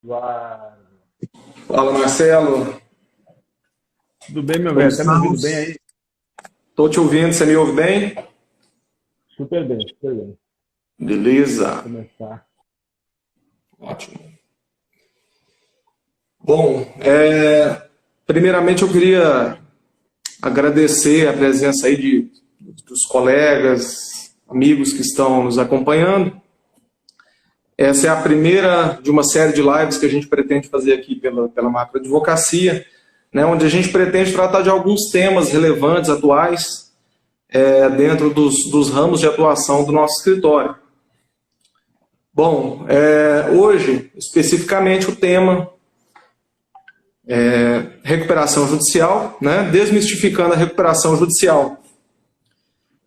Eduardo. Fala, Marcelo. Tudo bem, meu Como velho? Tá me ouvindo estamos? bem aí? Estou te ouvindo, você me ouve bem? Super bem, super bem. Beleza. Vamos começar. Ótimo. Bom, primeiramente eu queria agradecer a presença aí dos colegas, amigos que estão nos acompanhando. Essa é a primeira de uma série de lives que a gente pretende fazer aqui pela Macroadvocacia, né, onde a gente pretende tratar de alguns temas relevantes, atuais, dentro dos ramos de atuação do nosso escritório. Bom, hoje, especificamente, o tema é recuperação judicial, né? Desmistificando a recuperação judicial.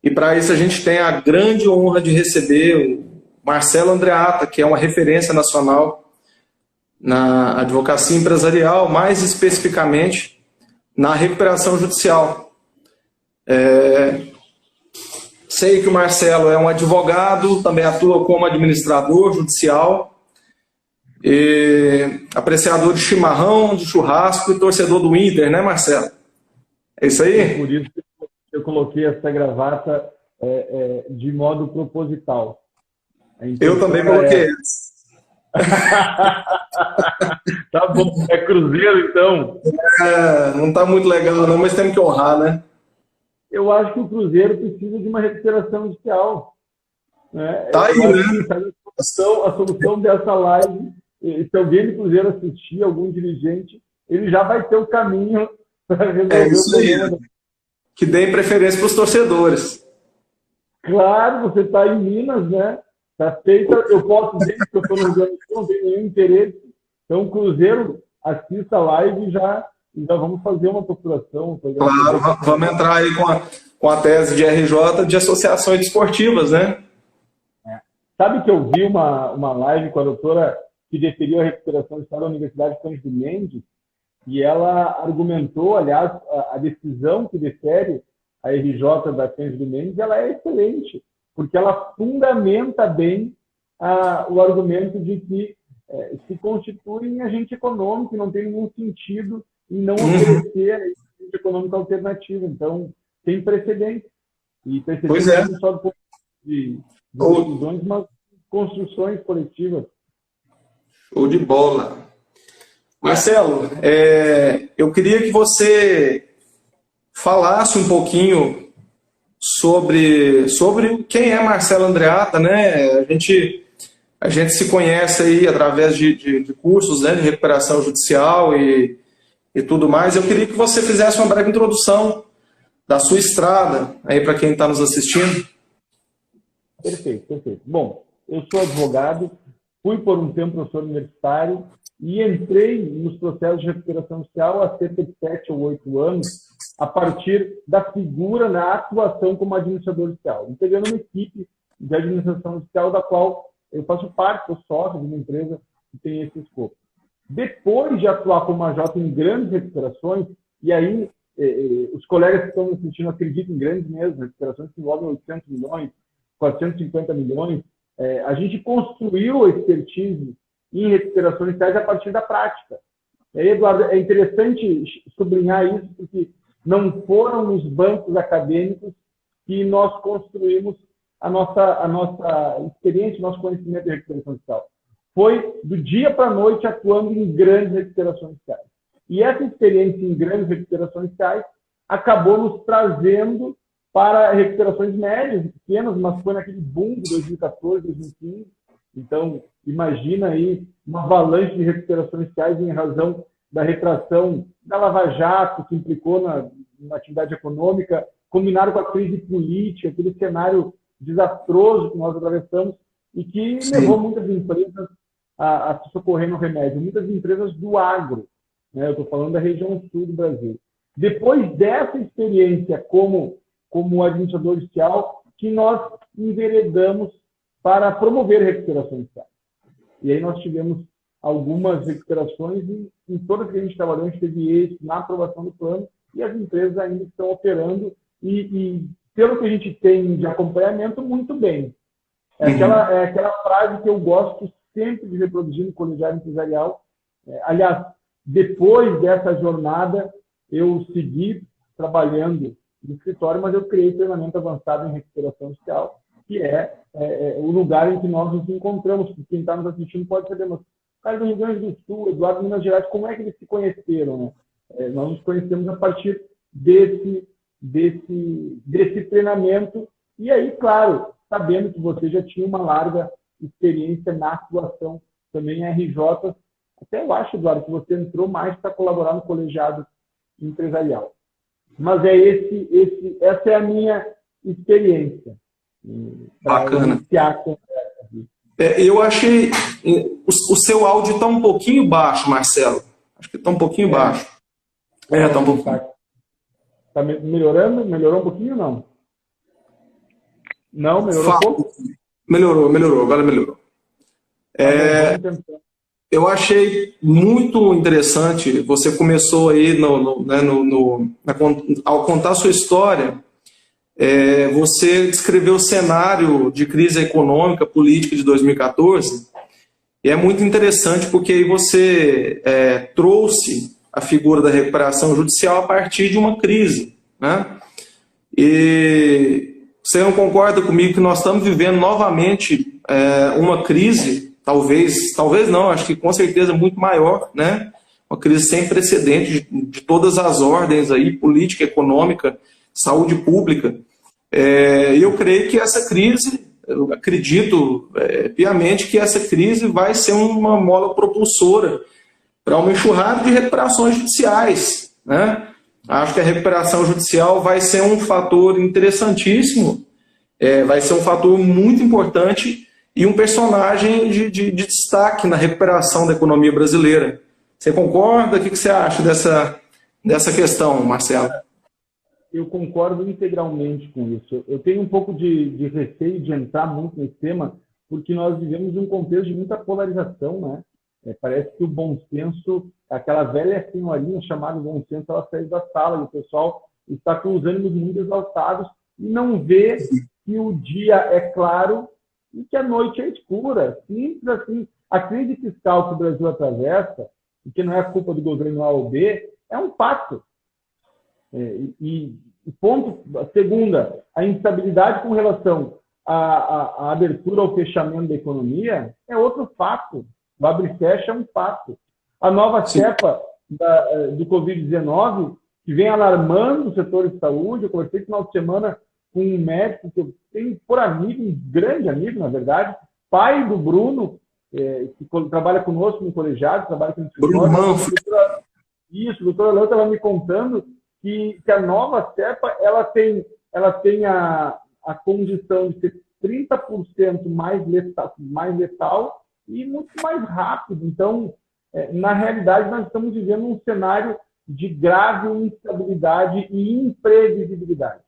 E para isso a gente tem a grande honra de receber o Marcelo Andreatta, que é uma referência nacional na advocacia empresarial, mais especificamente na recuperação judicial. Sei que o Marcelo é um advogado, também atua como administrador judicial, e apreciador de chimarrão, de churrasco e torcedor do Inter, né, Marcelo? É isso Por aí? isso que eu coloquei essa gravata de modo proposital. A Eu intenção também era coloquei essa. essa. Tá bom, é Cruzeiro então. Não está muito legal não, mas temos que honrar, né? Eu acho que o Cruzeiro precisa de uma recuperação judicial, né? Tá aí, Eu acho que né? sabe, a solução dessa live, se alguém do Cruzeiro assistir, algum dirigente, ele já vai ter o caminho para É resolver o isso aí. problema. Que deem preferência para os torcedores. Claro, você está em Minas, né? Está feita, eu posso dizer que eu estou no Rio Grande do Sul, não tenho nenhum interesse. Então, Cruzeiro, assista a live e já vamos fazer uma procuração. Claro, vamos entrar aí com a tese de RJ de associações esportivas, né? Sabe que eu vi uma live com a doutora que deferiu a recuperação do Estado da Universidade Cândido Mendes, e ela argumentou, aliás, a decisão que defere a RJ da Cândido Mendes, ela é excelente, porque ela fundamenta bem o argumento de que se constitui em agente econômico e não tem nenhum sentido em não Uhum. oferecer agente econômico alternativo. Então, tem precedente. E Pois precedente é. não só do ponto de Show, decisões, mas construções coletivas. show de bola. Marcelo, eu queria que você falasse um pouquinho sobre quem é Marcelo Andreatta, né? A gente se conhece aí através de cursos, né, de recuperação judicial e tudo mais. Eu queria que você fizesse uma breve introdução da sua estrada aí para quem está nos assistindo. Perfeito, perfeito. Bom, eu sou advogado, fui por um tempo professor universitário e entrei nos processos de recuperação judicial há cerca de 7 ou 8 anos, a partir da figura na atuação como administrador judicial, integrando uma equipe de administração judicial da qual eu faço parte, sou sócio de uma empresa que tem esse escopo. Depois de atuar como AJ em grandes recuperações, e aí os colegas que estão me assistindo acreditam em grandes mesmo, recuperações que envolvem 800 milhões, 450 milhões, a gente construiu a expertise em recuperações judiciais a partir da prática. E aí, Eduardo, é interessante sublinhar isso, porque não foram nos bancos acadêmicos que nós construímos a nossa experiência, o nosso conhecimento de recuperação judicial. Foi do dia para a noite atuando em grandes recuperações judiciais. E essa experiência em grandes recuperações judiciais acabou nos trazendo para recuperações médias e pequenas, mas foi naquele boom de 2014, 2015. Então, imagina aí uma avalanche de recuperações judiciais em razão da retração da Lava Jato, que implicou na atividade econômica, combinado com a crise política, aquele cenário desastroso que nós atravessamos e que levou Sim. muitas empresas a se socorrer no remédio, muitas empresas do agro, né? Eu estou falando da região sul do Brasil. Depois dessa experiência como administrador judicial, que nós enveredamos para promover recuperações judiciais. E aí nós tivemos algumas recuperações e em todas que a gente trabalhou, a gente teve êxito na aprovação do plano e as empresas ainda estão operando e pelo que a gente tem de acompanhamento, muito bem. É Uhum. aquela frase que eu gosto sempre de reproduzir no colegiado empresarial, Aliás, depois dessa jornada, eu segui trabalhando no escritório, mas eu criei treinamento avançado em recuperação judicial, que é o lugar em que nós nos encontramos. Porque quem está nos assistindo pode saber, mas o cara do Rio Grande do Sul, Eduardo de Minas Gerais, como é que eles se conheceram? Né? Nós nos conhecemos a partir desse treinamento. E aí, claro, sabendo que você já tinha uma larga experiência na atuação também em RJ, até eu acho, Eduardo, que você entrou mais para colaborar no colegiado empresarial. Mas essa é a minha experiência. Bacana. Eu achei... O seu áudio está um pouquinho baixo, Marcelo. Acho que está um pouquinho baixo. Está um pouquinho. Está melhorando? Melhorou um pouquinho ou não? Não? Melhorou um pouco? Melhorou. Agora melhorou. Eu achei muito interessante. Você começou aí ao contar a sua história. Você descreveu o cenário de crise econômica, política de 2014, e é muito interessante porque aí você trouxe a figura da recuperação judicial a partir de uma crise, né? E você não concorda comigo que nós estamos vivendo novamente uma crise, talvez não, acho que com certeza muito maior, né? Uma crise sem precedentes de todas as ordens aí, política, econômica, saúde pública. Eu creio que essa crise, eu acredito piamente que essa crise vai ser uma mola propulsora para uma enxurrada de recuperações judiciais, né? Acho que a recuperação judicial vai ser um fator interessantíssimo, vai ser um fator muito importante e um personagem de destaque na recuperação da economia brasileira. Você concorda? O que você acha dessa questão, Marcelo? Eu concordo integralmente com isso. Eu tenho um pouco de receio de entrar muito nesse tema, porque nós vivemos um contexto de muita polarização, né? Parece que o bom senso, aquela velha senhorinha chamada bom senso, ela saiu da sala e o pessoal está com os ânimos muito exaltados e não vê que o dia é claro e que a noite é escura. Simples assim. A crise fiscal que o Brasil atravessa, e que não é culpa do governo A ou B, é um fato. E segunda, a instabilidade com relação à abertura ou fechamento da economia é outro fato. O abre e fecha é um fato. A nova cepa do Covid-19, que vem alarmando o setor de saúde, eu conversei no final de semana com um médico que eu tenho por amigo, um grande amigo, na verdade, pai do Bruno, que trabalha conosco no colegiado, trabalha com o escritório. Isso, o doutor Leão estava me contando que a nova cepa ela tem a condição de ser 30% mais letal e muito mais rápido. Então, na realidade, nós estamos vivendo um cenário de grave instabilidade e imprevisibilidade.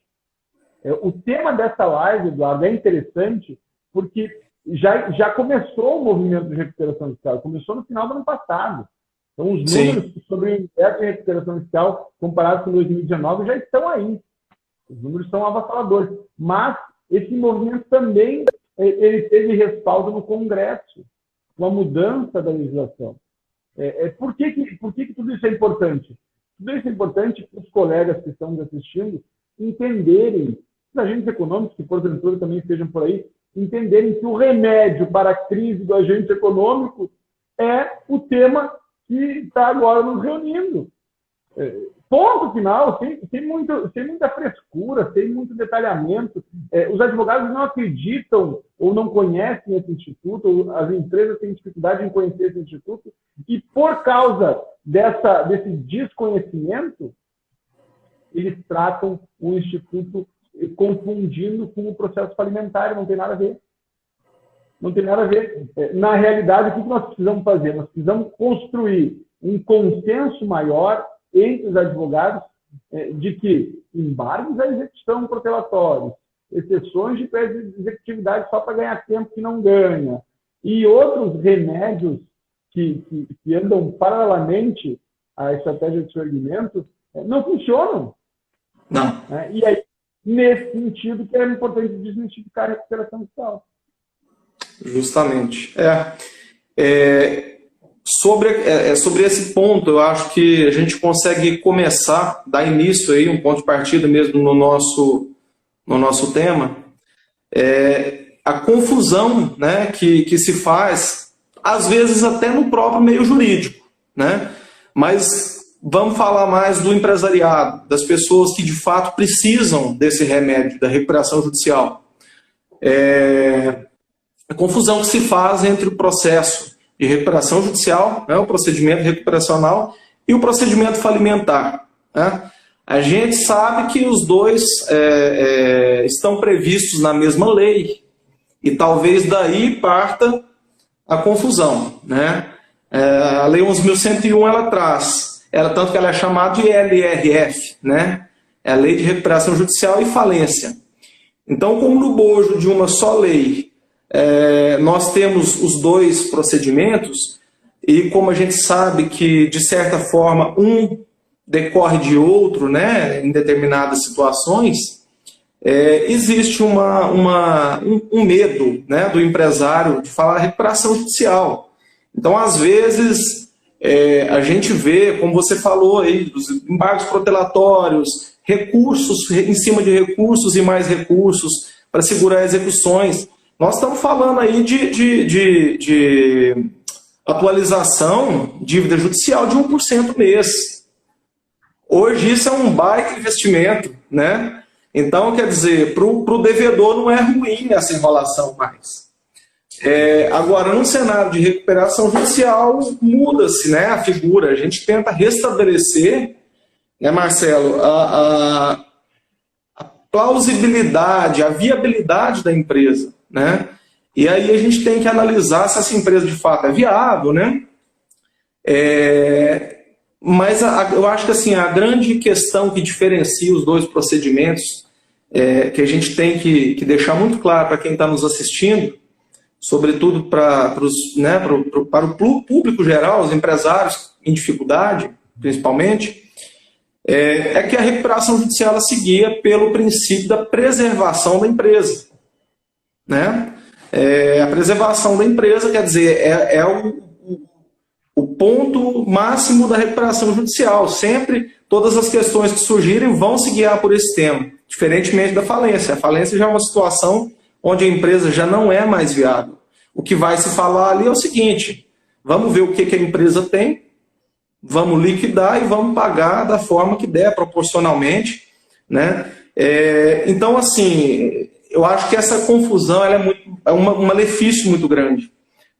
O tema dessa live, Eduardo, é interessante porque já começou o movimento de recuperação fiscal, começou no final do ano passado. Então, os números sobre o index de recuperação fiscal comparados com 2019 já estão aí. Os números são avassaladores. Mas esse movimento também ele teve respaldo no Congresso, com a mudança da legislação. Por que tudo isso é importante? Tudo isso é importante para os colegas que estão nos assistindo entenderem, os agentes econômicos, que porventura também estejam por aí, entenderem que o remédio para a crise do agente econômico é o tema que está agora nos reunindo. Ponto final, sem muita frescura, sem muito detalhamento. Os advogados não acreditam ou não conhecem esse instituto, ou as empresas têm dificuldade em conhecer esse instituto, e por causa desse desconhecimento, eles tratam o instituto confundindo com o processo falimentário. Não tem nada a ver. Não tem nada a ver. Na realidade, o que nós precisamos fazer? Nós precisamos construir um consenso maior entre os advogados de que embargos à execução protelatória, exceções de executividade só para ganhar tempo que não ganha, e outros remédios que andam paralelamente à estratégia de surgimento, não funcionam. Não. E aí, nesse sentido, que é importante desmistificar a recuperação fiscal. Justamente. sobre esse ponto, eu acho que a gente consegue começar, dar início aí, um ponto de partida mesmo no nosso tema, a confusão, né, que se faz, às vezes até no próprio meio jurídico, né? Mas vamos falar mais do empresariado, das pessoas que de fato precisam desse remédio, da recuperação judicial. A confusão que se faz entre o processo de recuperação judicial, né, o procedimento recuperacional, e o procedimento falimentar, né? A gente sabe que os dois estão previstos na mesma lei, e talvez daí parta a confusão, né? A Lei 11.101 ela traz, tanto que ela é chamada de LRF, né? É a Lei de Recuperação Judicial e Falência. Então, como no bojo de uma só lei, nós temos os dois procedimentos, e como a gente sabe que, de certa forma, um decorre de outro, né, em determinadas situações, existe um medo, né, do empresário de falar recuperação judicial. Então, às vezes, a gente vê, como você falou aí, os embargos protelatórios, recursos em cima de recursos e mais recursos para segurar execuções. Nós estamos falando aí de atualização, dívida judicial de 1% mês. Hoje isso é um baita investimento, né? Então, quer dizer, para o devedor não é ruim essa enrolação mais. Agora, num cenário de recuperação judicial, muda-se, né, a figura. A gente tenta restabelecer, né, Marcelo, a plausibilidade, a viabilidade da empresa, né? E aí a gente tem que analisar se essa empresa de fato é viável, né? Mas eu acho que assim, a grande questão que diferencia os dois procedimentos, que a gente tem que deixar muito claro para quem está nos assistindo, sobretudo para o público geral, os empresários em dificuldade, principalmente, que a recuperação judicial ela seguia pelo princípio da preservação da empresa, né? A preservação da empresa, quer dizer, o ponto máximo da recuperação judicial. Sempre, todas as questões que surgirem vão se guiar por esse tema, diferentemente da falência. A falência já é uma situação onde a empresa já não é mais viável. O que vai se falar ali é o seguinte: vamos ver o que a empresa tem, vamos liquidar e vamos pagar da forma que der, proporcionalmente, né? Então, assim, eu acho que essa confusão ela é um malefício muito grande,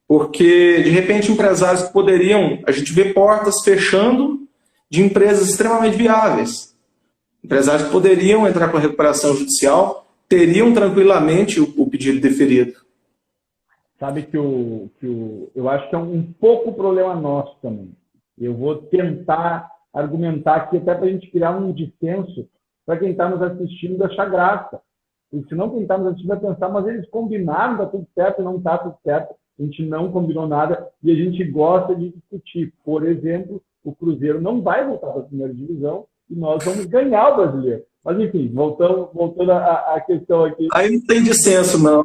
porque, de repente, empresários que poderiam... A gente vê portas fechando de empresas extremamente viáveis. Empresários que poderiam entrar com a recuperação judicial teriam tranquilamente o pedido deferido. Sabe que eu acho que é um pouco problema nosso também. Eu vou tentar argumentar aqui até para a gente criar um dissenso para quem está nos assistindo achar graça. Porque senão quem está nos assistindo vai pensar, mas eles combinaram, está tudo certo, não está tudo certo. A gente não combinou nada e a gente gosta de discutir. Por exemplo, o Cruzeiro não vai voltar para a primeira divisão e nós vamos ganhar o Brasileiro. Mas, enfim, voltando à questão aqui. Aí não tem dissenso, não.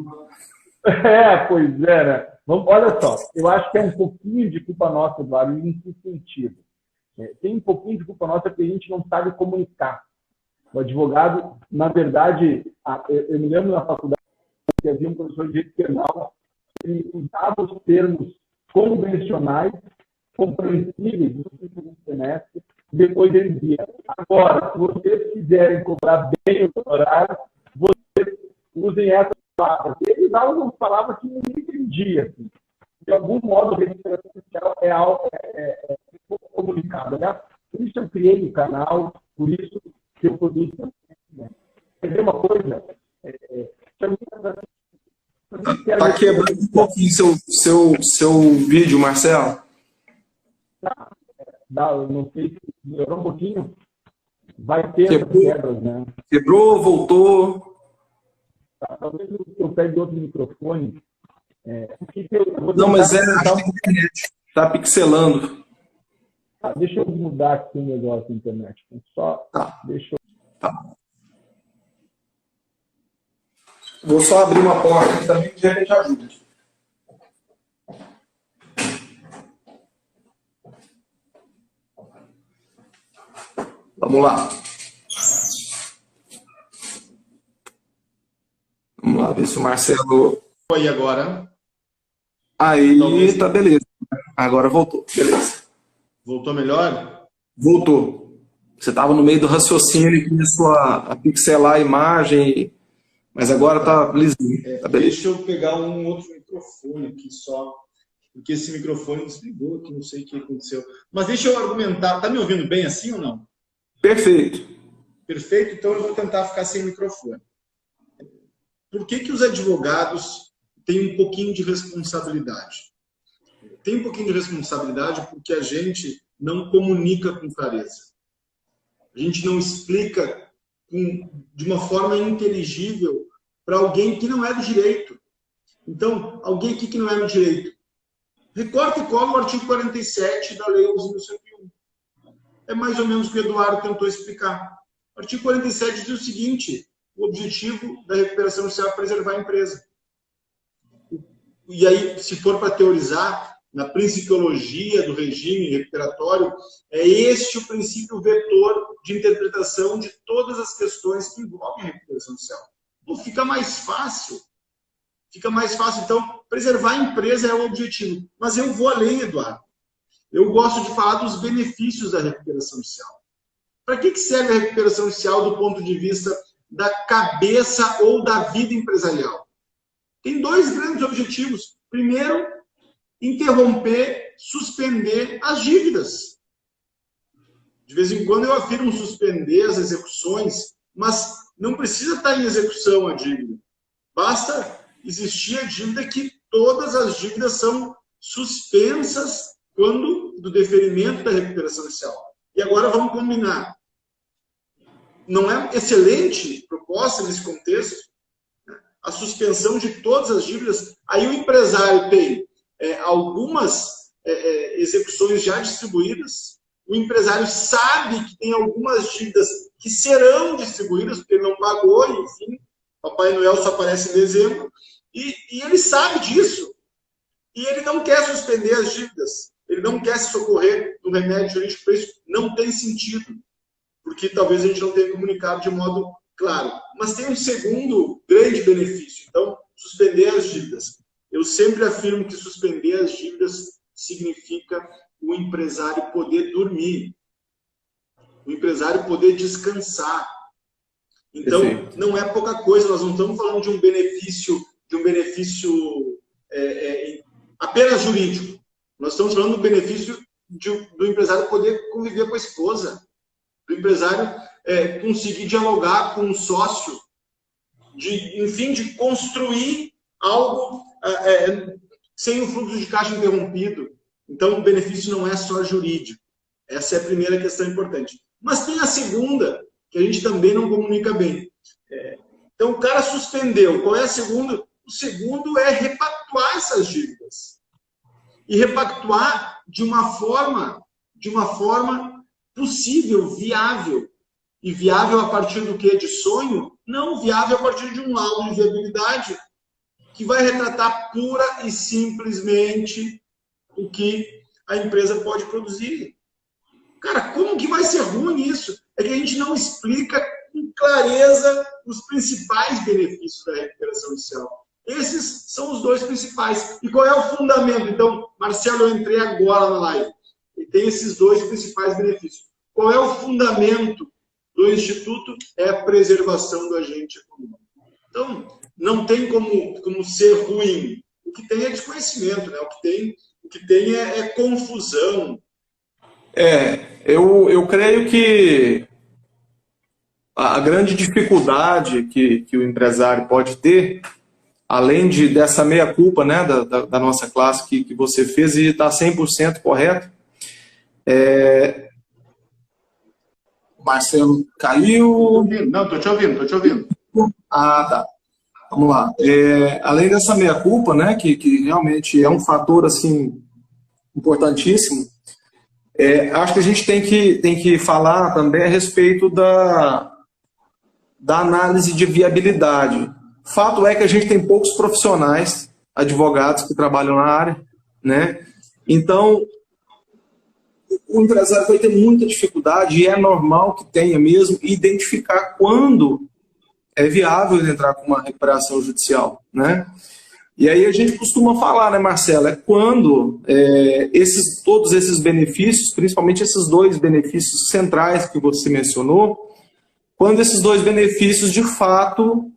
Pois é, né? Olha só, eu acho que é um pouquinho de culpa nossa, Eduardo, em que sentido? Tem um pouquinho de culpa nossa porque a gente não sabe comunicar. O advogado, na verdade, eu me lembro na faculdade que havia um professor de direito penal, ele usava os termos convencionais, compreensíveis do segundo semestre, depois ele dizia: agora, se vocês quiserem cobrar bem os horários, vocês usem essas palavras. Ele usava umas palavras que ninguém entendia. Assim. De algum modo, a recuperação social é algo pouco comunicado. Né? Por isso eu criei o canal, por isso que eu produzo. Quer ver uma coisa? Está quebrando um pouquinho seu vídeo, Marcelo. Não sei se melhorou um pouquinho. Vai ter quebras, né? Quebrou, voltou. Talvez eu pegue outro microfone. Não, mas acho que a internet está pixelando. Deixa eu mudar aqui o negócio da internet. Deixa eu... Vou só abrir uma porta aqui também que de repente ajuda. Vamos lá. Vamos lá ver se o Marcelo... Aí agora. Aí, talvez... tá beleza. Agora voltou, beleza. Voltou melhor? Voltou. Você estava no meio do raciocínio e começou a pixelar a imagem, mas agora tá lisinho. Tá beleza. Deixa eu pegar um outro microfone aqui só, porque esse microfone desligou aqui, não sei o que aconteceu. Mas deixa eu argumentar. Tá me ouvindo bem assim ou não? Perfeito. Perfeito, então eu vou tentar ficar sem microfone. Por que os advogados têm um pouquinho de responsabilidade? Tem um pouquinho de responsabilidade porque a gente não comunica com clareza. A gente não explica de uma forma inteligível para alguém que não é do direito. Então, alguém aqui que não é do direito. Recorta e cola o artigo 47 da Lei 11.101. É mais ou menos o que o Eduardo tentou explicar. O artigo 47 diz o seguinte: o objetivo da recuperação judicial é preservar a empresa. E aí, se for para teorizar, na principiologia do regime recuperatório, é este o princípio vetor de interpretação de todas as questões que envolvem a recuperação judicial. Então, fica mais fácil. Fica mais fácil, então, preservar a empresa é o objetivo. Mas eu vou além, Eduardo. Eu gosto de falar dos benefícios da recuperação judicial. Para que serve a recuperação judicial do ponto de vista da cabeça ou da vida empresarial? Tem dois grandes objetivos. Primeiro, interromper, suspender as dívidas. De vez em quando eu afirmo suspender as execuções, mas não precisa estar em execução a dívida. Basta existir a dívida, que todas as dívidas são suspensas quando do deferimento da recuperação judicial. E agora vamos combinar. Não é excelente proposta nesse contexto a suspensão de todas as dívidas? Aí o empresário tem algumas execuções já distribuídas, o empresário sabe que tem algumas dívidas que serão distribuídas, porque ele não pagou, enfim, Papai Noel só aparece em dezembro, e ele sabe disso, e ele não quer suspender as dívidas, ele não quer se socorrer do remédio jurídico, para isso não tem sentido, porque talvez a gente não tenha comunicado de modo claro. Mas tem um segundo grande benefício. Então, suspender as dívidas. Eu sempre afirmo que suspender as dívidas significa o empresário poder dormir, o empresário poder descansar. Então, não é pouca coisa, nós não estamos falando de um benefício apenas jurídico. Nós estamos falando do benefício do empresário poder conviver com a esposa, do empresário conseguir dialogar com um sócio, enfim, de construir algo sem o fluxo de caixa interrompido. Então, o benefício não é só jurídico. Essa é a primeira questão importante. Mas tem a segunda, que a gente também não comunica bem. Então, o cara suspendeu. Qual é a segunda? O segundo é repactuar essas dívidas. E repactuar de uma forma possível, viável. E viável a partir do quê? De sonho? Não, viável a partir de um laudo de viabilidade que vai retratar pura e simplesmente o que a empresa pode produzir. Cara, como que vai ser ruim isso? É que a gente não explica com clareza os principais benefícios da recuperação judicial. Esses são os dois principais. E qual é o fundamento? Então, Marcelo, eu entrei agora na live. E tem esses dois principais benefícios. Qual é o fundamento do Instituto? É a preservação do agente econômico. Então, não tem como ser ruim. O que tem é desconhecimento, né? O que tem é confusão. Eu creio que a grande dificuldade que o empresário pode ter, além dessa meia-culpa, né, da nossa classe que você fez, e está 100% correto, Marcelo caiu. Não, estou te ouvindo. Ah, tá. Vamos lá. Além dessa meia-culpa, né, que realmente é um fator assim, importantíssimo, acho que a gente tem que falar também a respeito da análise de viabilidade. Fato é que a gente tem poucos profissionais, advogados que trabalham na área, né? Então, o empresário vai ter muita dificuldade, e é normal que tenha mesmo, identificar quando é viável ele entrar com uma recuperação judicial, né? E aí a gente costuma falar, né, Marcelo, é quando todos esses benefícios, principalmente esses dois benefícios centrais que você mencionou, quando esses dois benefícios, de fato,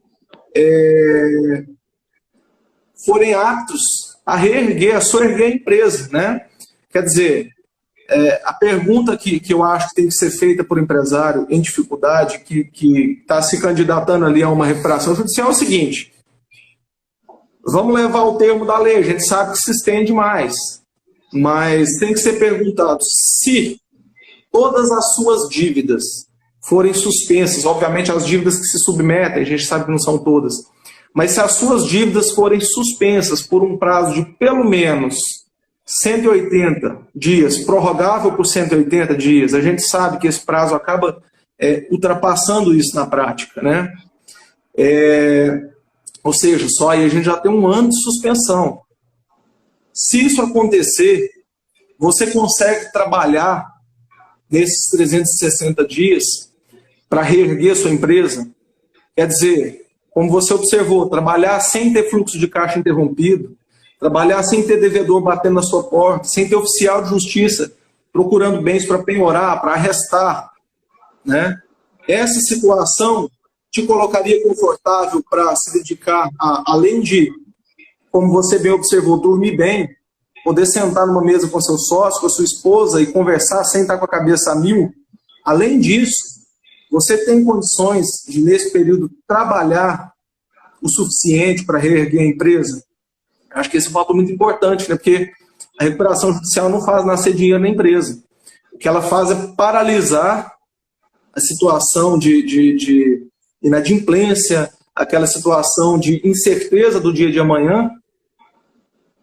forem aptos a reerguer, a soerguer a empresa, né? Quer dizer, a pergunta que eu acho que tem que ser feita por empresário em dificuldade, que está se candidatando ali a uma recuperação judicial, é o seguinte: vamos levar o termo da lei, a gente sabe que se estende mais, mas tem que ser perguntado se todas as suas dívidas forem suspensas, obviamente as dívidas que se submetem, a gente sabe que não são todas, mas se as suas dívidas forem suspensas por um prazo de pelo menos 180 dias, prorrogável por 180 dias, a gente sabe que esse prazo acaba ultrapassando isso na prática, né? Ou seja, só aí a gente já tem um ano de suspensão. Se isso acontecer, você consegue trabalhar nesses 360 dias para reerguer a sua empresa? Quer dizer, como você observou, trabalhar sem ter fluxo de caixa interrompido, trabalhar sem ter devedor batendo na sua porta, sem ter oficial de justiça procurando bens para penhorar, para arrestar, né? Essa situação te colocaria confortável para se dedicar além de, como você bem observou, dormir bem, poder sentar numa mesa com seu sócio, com a sua esposa e conversar sem estar com a cabeça a mil? Além disso, você tem condições de, nesse período, trabalhar o suficiente para reerguer a empresa? Acho que esse é um fato muito importante, né? Porque a recuperação judicial não faz nascer dinheiro na empresa. O que ela faz é paralisar a situação de inadimplência, aquela situação de incerteza do dia de amanhã,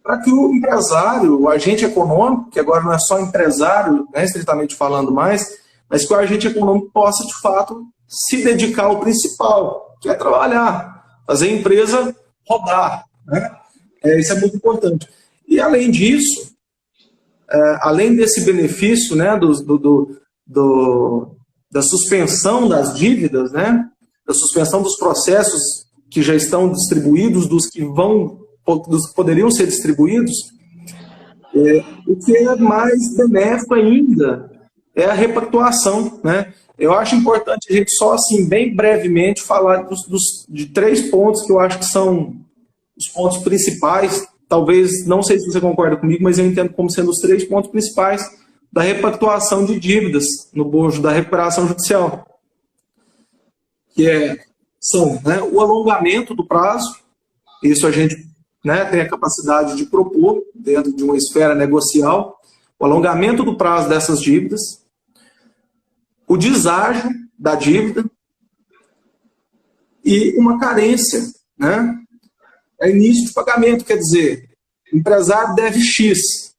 para que o empresário, o agente econômico, que agora não é só empresário, né, estritamente falando mais, mas que o agente econômico possa, de fato, se dedicar ao principal, que é trabalhar, fazer a empresa rodar, né? Isso é muito importante. E, além disso, além desse benefício, né, da suspensão das dívidas, né, da suspensão dos processos que já estão distribuídos, dos que poderiam ser distribuídos, o que é mais benéfico ainda é a repactuação, né? Eu acho importante a gente só, assim, bem brevemente, falar de 3 pontos que eu acho que são os pontos principais. Talvez, não sei se você concorda comigo, mas eu entendo como sendo os 3 pontos principais da repactuação de dívidas no bojo da recuperação judicial. Que são, né, o alongamento do prazo, isso a gente, né, tem a capacidade de propor dentro de uma esfera negocial, o alongamento do prazo dessas dívidas, o deságio da dívida e uma carência, né? Início de pagamento, quer dizer, o empresário deve X,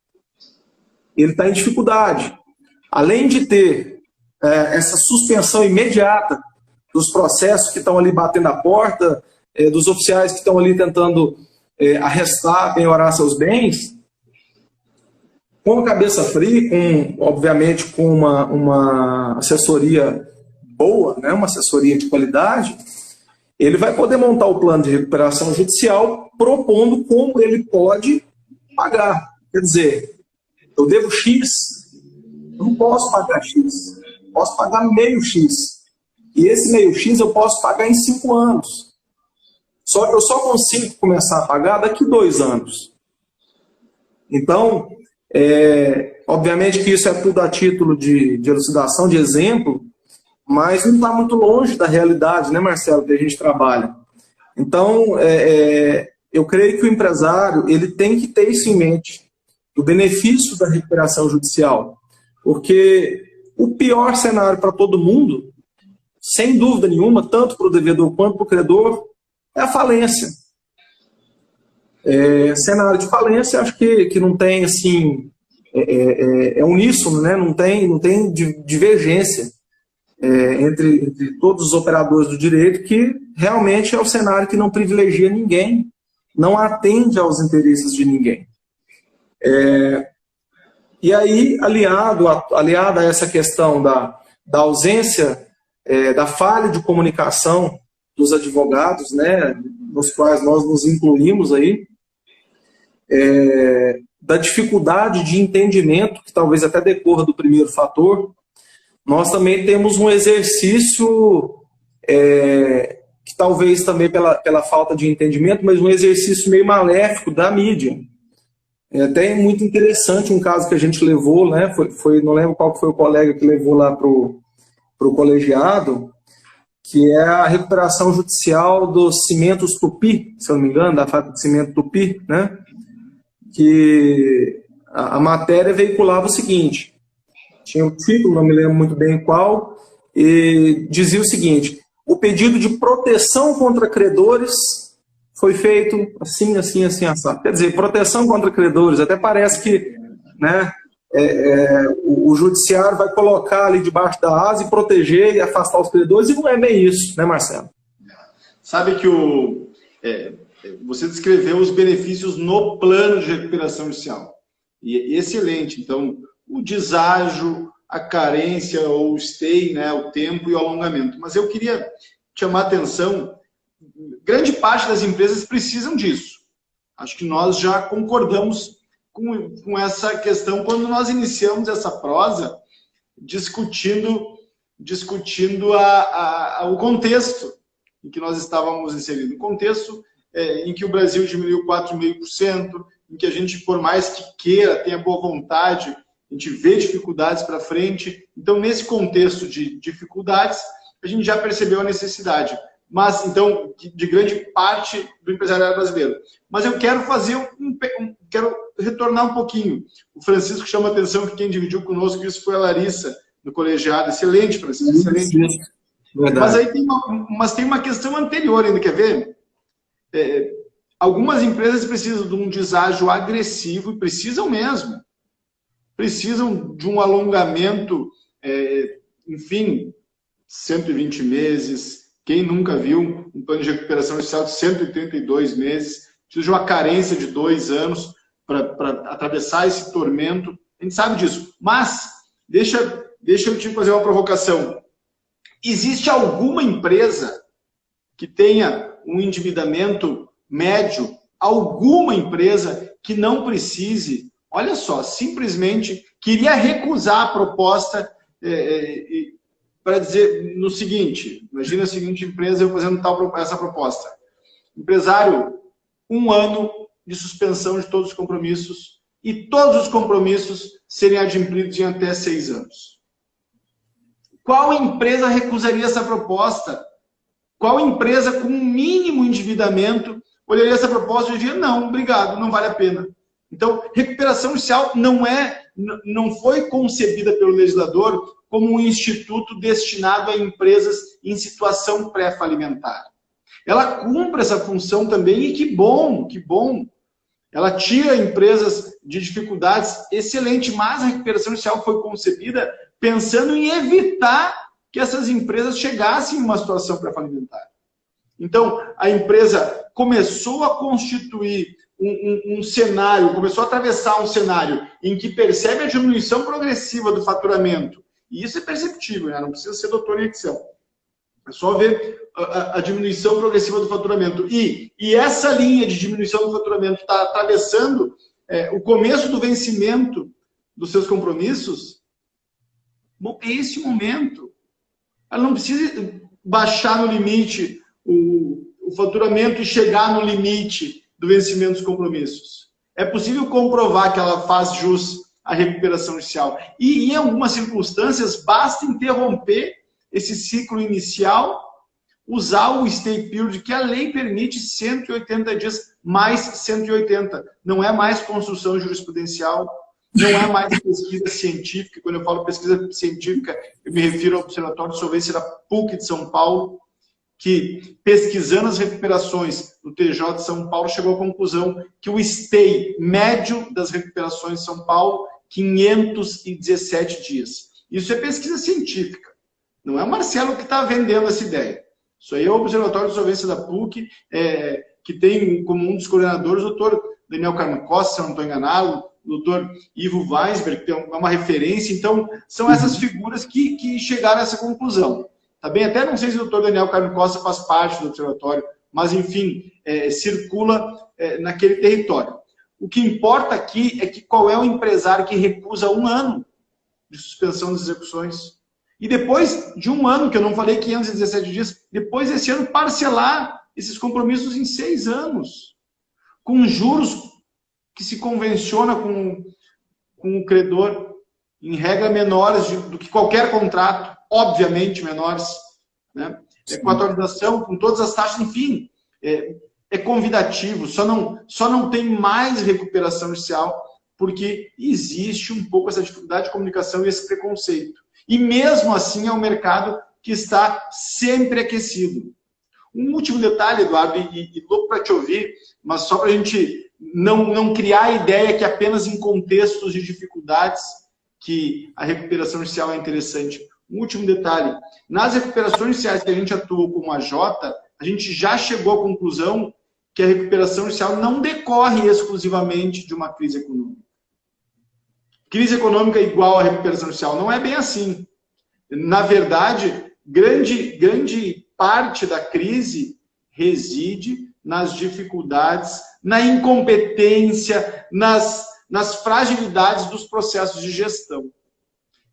ele está em dificuldade. Além de ter essa suspensão imediata dos processos que estão ali batendo a porta, dos oficiais que estão ali tentando arrestar, penhorar seus bens, com a cabeça fria, obviamente com uma assessoria boa, né, uma assessoria de qualidade, ele vai poder montar o plano de recuperação judicial propondo como ele pode pagar. Quer dizer, eu devo X, eu não posso pagar X, posso pagar meio X. E esse meio X eu posso pagar em 5 anos. Só que eu só consigo começar a pagar daqui 2 anos. Então, obviamente que isso é tudo a título de elucidação, de exemplo, mas não está muito longe da realidade, né, Marcelo, que a gente trabalha. Então, eu creio que o empresário ele tem que ter isso em mente, o benefício da recuperação judicial, porque o pior cenário para todo mundo, sem dúvida nenhuma, tanto para o devedor quanto para o credor, é a falência. Cenário de falência, acho que não tem, assim, uníssono, né? Não tem divergência entre todos os operadores do direito, que realmente é o cenário que não privilegia ninguém, não atende aos interesses de ninguém. E aí, aliado a essa questão da ausência, da falha de comunicação dos advogados, né, nos quais nós nos incluímos aí, da dificuldade de entendimento, que talvez até decorra do primeiro fator, nós também temos um exercício, que talvez também pela falta de entendimento, mas um exercício meio maléfico da mídia. É até muito interessante um caso que a gente levou, né? Não lembro qual foi o colega que levou lá para o colegiado, que é a recuperação judicial dos cimentos Tupi, se eu não me engano, da fábrica de cimento Tupi, né? Que a matéria veiculava o seguinte, tinha um título, não me lembro muito bem qual, e dizia o seguinte: o pedido de proteção contra credores foi feito assim, assim, assim, assado. Quer dizer, proteção contra credores, até parece que, né, o judiciário vai colocar ali debaixo da asa e proteger e afastar os credores, e não é bem isso, né, Marcelo? Sabe que você descreveu os benefícios no plano de recuperação judicial. E excelente. Então, o deságio, a carência, ou o stay, né, o tempo e o alongamento. Mas eu queria chamar a atenção, grande parte das empresas precisam disso. Acho que nós já concordamos com essa questão quando nós iniciamos essa prosa discutindo o contexto em que nós estávamos inseridos. Um contexto em que o Brasil diminuiu 4,5%, em que a gente, por mais que queira, tenha boa vontade, a gente vê dificuldades para frente. Então, nesse contexto de dificuldades, a gente já percebeu a necessidade, mas então de grande parte do empresariado brasileiro. Mas eu quero quero retornar um pouquinho. O Francisco chama a atenção que quem dividiu conosco isso foi a Larissa no colegiado. Excelente, Francisco, excelente. Mas aí tem uma questão anterior ainda, quer ver? Algumas empresas precisam de um deságio agressivo, e precisam mesmo. Precisam de um alongamento, enfim, 120 meses. Quem nunca viu um plano de recuperação judicial de 132 meses? Precisa de uma carência de 2 anos para atravessar esse tormento. A gente sabe disso. Mas, deixa eu te fazer uma provocação. Existe alguma empresa que tenha um endividamento médio? Alguma empresa que não precise, olha só, simplesmente queria recusar a proposta para dizer no seguinte, imagina a seguinte empresa eu fazendo essa proposta. Empresário, 1 ano de suspensão de todos os compromissos e todos os compromissos serem adimplidos em até 6 anos. Qual empresa recusaria essa proposta? Qual empresa com um mínimo endividamento olharia essa proposta e diria, não, obrigado, não vale a pena. Então, recuperação judicial não foi concebida pelo legislador como um instituto destinado a empresas em situação pré-falimentar. Ela cumpre essa função também, e que bom, que bom. Ela tira empresas de dificuldades, excelente, mas a recuperação judicial foi concebida pensando em evitar que essas empresas chegassem em uma situação pré-falimentar. Então, a empresa começou a constituir um cenário, começou a atravessar um cenário em que percebe a diminuição progressiva do faturamento. E isso é perceptível, né? Não precisa ser doutor em Excel. É só ver a diminuição progressiva do faturamento. E essa linha de diminuição do faturamento está atravessando o começo do vencimento dos seus compromissos. Bom, é esse o momento. Ela não precisa baixar no limite o faturamento e chegar no limite do vencimento dos compromissos. É possível comprovar que ela faz jus à recuperação judicial. E em algumas circunstâncias, basta interromper esse ciclo inicial, usar o stay period, que a lei permite 180 dias, mais 180. Não é mais construção jurisprudencial, não é mais pesquisa científica. Quando eu falo pesquisa científica, eu me refiro ao Observatório de Solvência da PUC de São Paulo, que, pesquisando as recuperações do TJ de São Paulo, chegou à conclusão que o stay médio das recuperações de São Paulo, 517 dias. Isso é pesquisa científica. Não é o Marcelo que está vendendo essa ideia. Isso aí é o Observatório de Solvência da PUC, que tem como um dos coordenadores o doutor Daniel Carmo Costa, se eu não estou enganado, o doutor Ivo Weisberg, que é uma referência. Então, são essas figuras que chegaram a essa conclusão. Tá bem? Até não sei se o doutor Daniel Carmo Costa faz parte do observatório, mas, enfim, circula naquele território. O que importa aqui é que qual é o empresário que recusa 1 ano de suspensão das execuções. E depois de 1 ano, que eu não falei 517 dias, depois desse ano parcelar esses compromissos em 6 anos, com juros que se convenciona com o credor, em regra menores do que qualquer contrato, obviamente menores, né? Com a atualização, com todas as taxas, enfim, é convidativo, só não tem mais recuperação judicial, porque existe um pouco essa dificuldade de comunicação e esse preconceito. E mesmo assim é um mercado que está sempre aquecido. Um último detalhe, Eduardo, e louco para te ouvir, mas só para a gente não criar a ideia que apenas em contextos de dificuldades que a recuperação judicial é interessante. Um último detalhe, nas recuperações judiciais que a gente atuou como AJ, a gente já chegou à conclusão que a recuperação judicial não decorre exclusivamente de uma crise econômica. Crise econômica igual à recuperação judicial, não é bem assim. Na verdade, grande parte da crise reside nas dificuldades, na incompetência, nas fragilidades dos processos de gestão.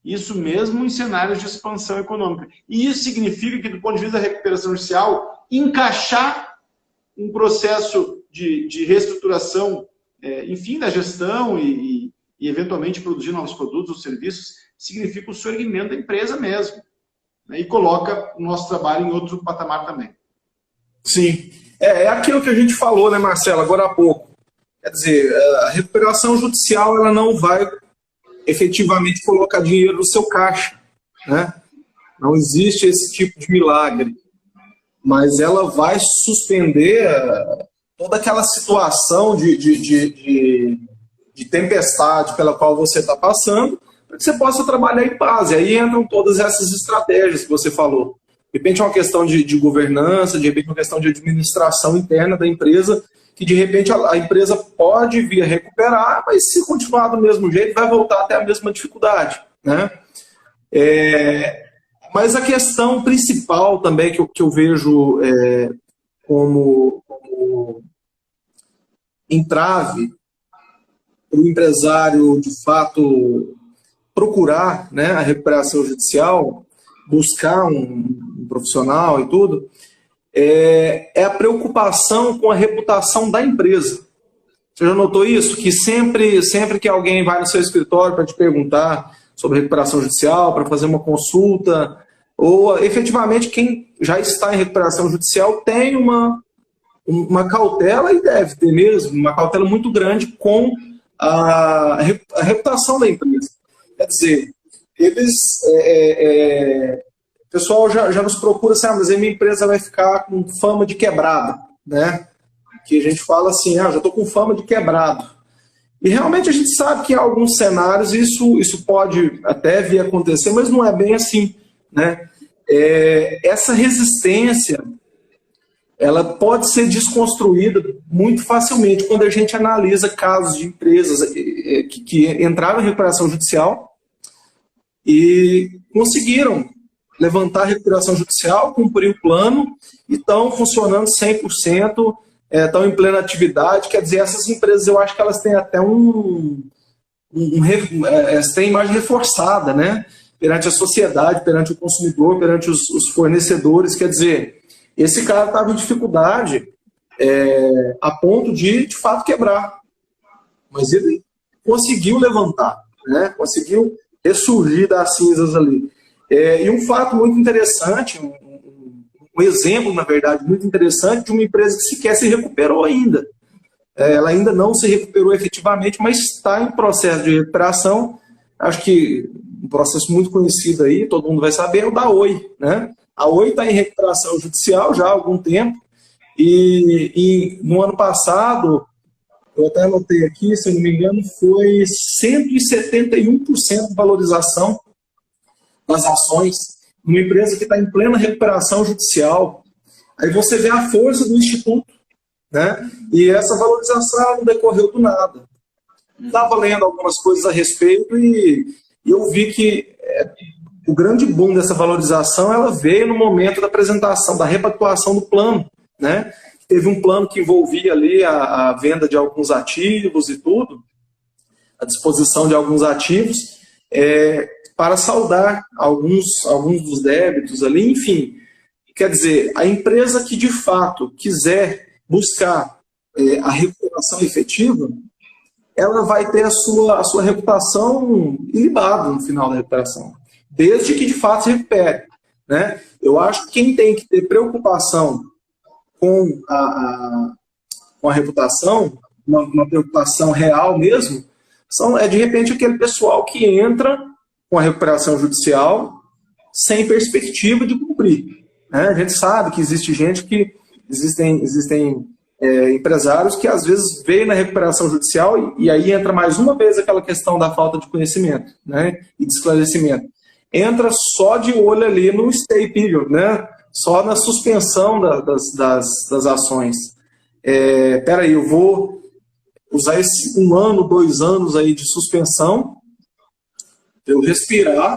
Isso mesmo em cenários de expansão econômica. E isso significa que, do ponto de vista da recuperação judicial, encaixar um processo de reestruturação, enfim, da gestão e eventualmente produzir novos produtos ou serviços, significa o surgimento da empresa mesmo. Né? E coloca o nosso trabalho em outro patamar também. Sim. É aquilo que a gente falou, né, Marcelo, agora há pouco. Quer dizer, a recuperação judicial ela não vai efetivamente colocar dinheiro no seu caixa, né? Não existe esse tipo de milagre. Mas ela vai suspender toda aquela situação de tempestade pela qual você está passando, para que você possa trabalhar em paz. E aí entram todas essas estratégias que você falou. De repente é uma questão de governança, de repente é uma questão de administração interna da empresa, que de repente a empresa pode vir a recuperar, mas se continuar do mesmo jeito, vai voltar até a mesma dificuldade, né? Mas a questão principal também que eu vejo como entrave para o empresário, de fato, procurar, né, a recuperação judicial, buscar um profissional e tudo, é a preocupação com a reputação da empresa. Você já notou isso? Que sempre que alguém vai no seu escritório para te perguntar sobre recuperação judicial, para fazer uma consulta, ou efetivamente quem já está em recuperação judicial tem uma cautela, e deve ter mesmo, uma cautela muito grande com a reputação da empresa. Quer dizer, o pessoal já nos procura assim, mas a minha empresa vai ficar com fama de quebrada, né? Que a gente fala assim, já estou com fama de quebrado. E realmente a gente sabe que em alguns cenários isso pode até vir a acontecer, mas não é bem assim, né? Essa resistência, ela pode ser desconstruída muito facilmente quando a gente analisa casos de empresas que entraram em recuperação judicial e conseguiram levantar a recuperação judicial, cumprir o plano e estão funcionando 100%, estão em plena atividade. Quer dizer, essas empresas, eu acho que elas têm até elas têm imagem reforçada, né? Perante a sociedade, perante o consumidor, perante os fornecedores. Quer dizer, esse cara estava em dificuldade a ponto de fato, quebrar. Mas ele conseguiu levantar, né? Conseguiu ressurgir das cinzas ali. E um fato muito interessante, um exemplo, na verdade, muito interessante de uma empresa que sequer se recuperou ainda. Ela ainda não se recuperou efetivamente, mas está em processo de recuperação. Acho que um processo muito conhecido aí, todo mundo vai saber, é o da Oi, né? A Oi está em recuperação judicial já há algum tempo, e no ano passado, eu até anotei aqui, se eu não me engano, foi 171% de valorização das ações, uma empresa que está em plena recuperação judicial. Aí você vê a força do Instituto, né? E essa valorização não decorreu do nada. estava lendo algumas coisas a respeito e eu vi que o grande boom dessa valorização ela veio no momento da apresentação, da repactuação do plano, né? Teve um plano que envolvia ali a venda de alguns ativos e tudo, a disposição de alguns ativos, para saldar alguns dos débitos ali, enfim. Quer dizer, a empresa que de fato quiser buscar a recuperação efetiva, ela vai ter a sua reputação ilibada no final da recuperação, desde que de fato se recupere, né? Eu acho que quem tem que ter preocupação com a reputação, uma preocupação real mesmo, é de repente aquele pessoal que entra com a recuperação judicial sem perspectiva de cumprir, né? A gente sabe que existe gente que existem empresários que às vezes veem na recuperação judicial e aí entra mais uma vez aquela questão da falta de conhecimento, né, e de esclarecimento. Entra só de olho ali no stay period, né, só na suspensão das ações. Peraí, eu vou usar esse 1 ano, 2 anos aí de suspensão, eu respirar,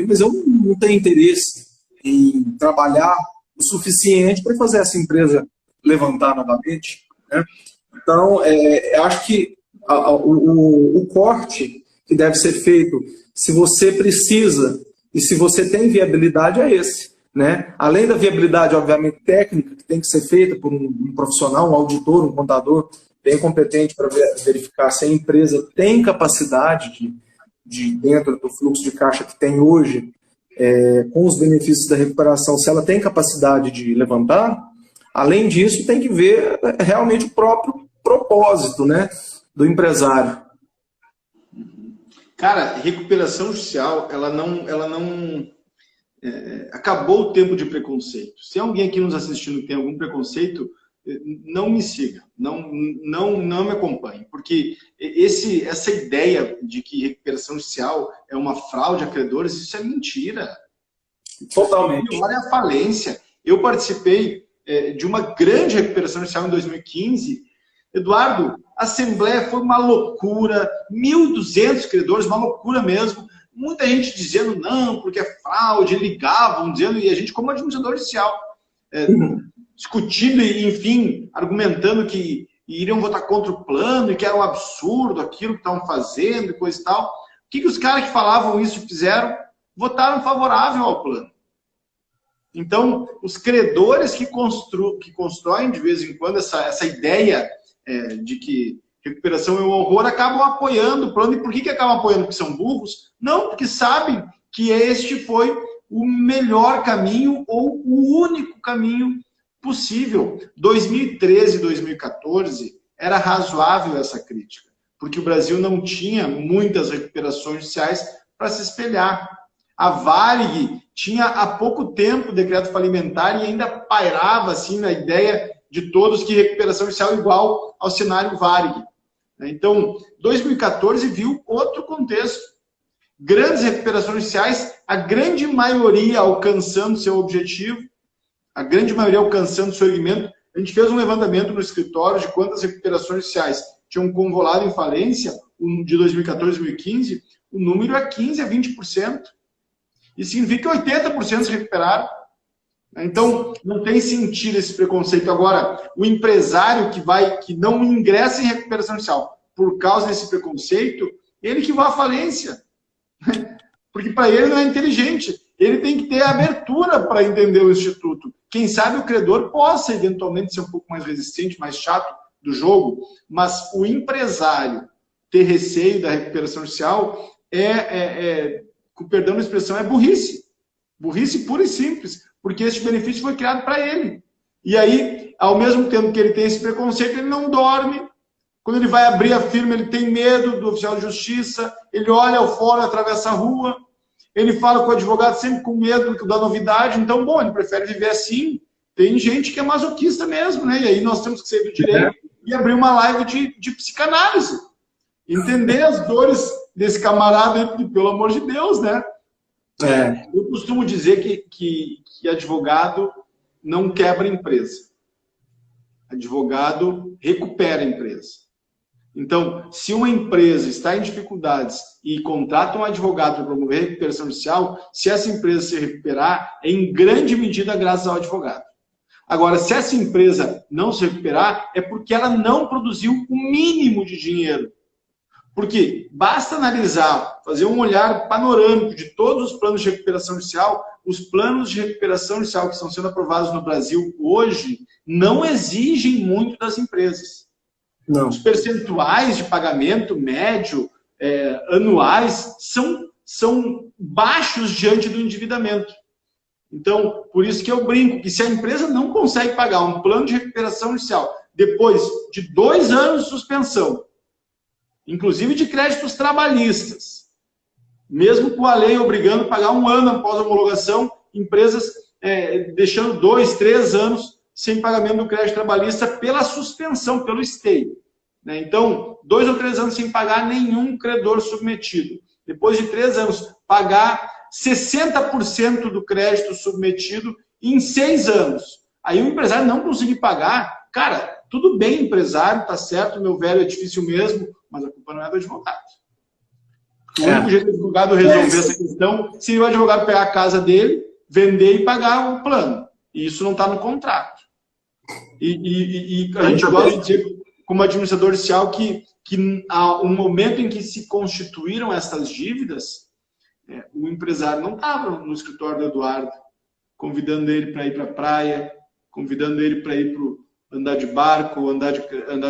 mas eu não tenho interesse em trabalhar o suficiente para fazer essa empresa levantar novamente, né? Então, acho que o corte que deve ser feito, se você precisa e se você tem viabilidade, é esse, né? Além da viabilidade, obviamente, técnica, que tem que ser feita por um profissional, um auditor, um contador bem competente para verificar se a empresa tem capacidade de dentro do fluxo de caixa que tem hoje, com os benefícios da recuperação, se ela tem capacidade de levantar. Além disso, tem que ver realmente o próprio propósito, né, do empresário. Cara, recuperação judicial, ela não acabou o tempo de preconceito. Se alguém aqui nos assistindo tem algum preconceito, não me siga, não me acompanhe, porque essa ideia de que recuperação judicial é uma fraude a credores, isso é mentira. Totalmente. Olha a falência. Eu participei de uma grande recuperação judicial em 2015. Eduardo, a Assembleia foi uma loucura, 1.200 credores, uma loucura mesmo. Muita gente dizendo não, porque é fraude, ligavam, dizendo, e a gente como administrador judicial, discutindo e, enfim, argumentando que iriam votar contra o plano e que era um absurdo aquilo que estavam fazendo e coisa e tal. O que os caras que falavam isso fizeram? Votaram favorável ao plano. Então, os credores que constroem de vez em quando essa ideia de que recuperação é um horror, acabam apoiando o plano. E por que acabam apoiando? Porque são burros? Não, porque sabem que este foi o melhor caminho ou o único caminho possível. 2013 e 2014 era razoável essa crítica, porque o Brasil não tinha muitas recuperações judiciais para se espelhar. A Varig tinha há pouco tempo o decreto falimentar e ainda pairava assim na ideia de todos que recuperação judicial é igual ao cenário Varig. Então, 2014 viu outro contexto. Grandes recuperações judiciais, a grande maioria alcançando seu objetivo, a grande maioria alcançando seu segmento. A gente fez um levantamento no escritório de quantas recuperações judiciais tinham convolado em falência de 2014 a 2015. O número é 15% a 20%. Isso significa que 80% se recuperaram. Então, não tem sentido esse preconceito. Agora, o empresário que não ingressa em recuperação judicial por causa desse preconceito, ele que vai à falência. Porque para ele não é inteligente. Ele tem que ter abertura para entender o instituto. Quem sabe o credor possa, eventualmente, ser um pouco mais resistente, mais chato do jogo, mas o empresário ter receio da recuperação judicial com perdão da expressão, é burrice. Burrice pura e simples, porque esse benefício foi criado para ele. E aí, ao mesmo tempo que ele tem esse preconceito, ele não dorme. Quando ele vai abrir a firma, ele tem medo do oficial de justiça, ele olha ao fora, atravessa a rua, ele fala com o advogado sempre com medo da novidade. Então, bom, ele prefere viver assim. Tem gente que é masoquista mesmo, né? E aí nós temos que sair do direito e abrir uma live de psicanálise. Entender as dores desse camarada aí, pelo amor de Deus, né? Eu costumo dizer que advogado não quebra empresa. Advogado recupera a empresa. Então, se uma empresa está em dificuldades e contrata um advogado para promover a recuperação judicial, se essa empresa se recuperar, é em grande medida graças ao advogado. Agora, se essa empresa não se recuperar, é porque ela não produziu o mínimo de dinheiro. Porque basta analisar, fazer um olhar panorâmico de todos os planos de recuperação judicial. Os planos de recuperação judicial que estão sendo aprovados no Brasil hoje não exigem muito das empresas. Não. Os percentuais de pagamento médio, anuais, são baixos diante do endividamento. Então, por isso que eu brinco, que se a empresa não consegue pagar um plano de recuperação judicial depois de 2 anos de suspensão, inclusive de créditos trabalhistas, mesmo com a lei obrigando a pagar 1 ano após a homologação, empresas deixando 2, 3 anos sem pagamento do crédito trabalhista pela suspensão, pelo stay. Então, 2 ou 3 anos sem pagar nenhum credor submetido. Depois de 3 anos, pagar 60% do crédito submetido em 6 anos. Aí o empresário não conseguir pagar, cara, tudo bem, empresário, tá certo, meu velho é difícil mesmo, mas a culpa não é do advogado. O único jeito do advogado resolver essa questão seria o advogado pegar a casa dele, vender e pagar o plano. E isso não está no contrato. E a gente gosta de dizer, como administrador judicial, que o momento em que se constituíram essas dívidas, o empresário não estava no escritório do Eduardo, convidando ele para ir para a praia, convidando ele para ir para andar de barco, andar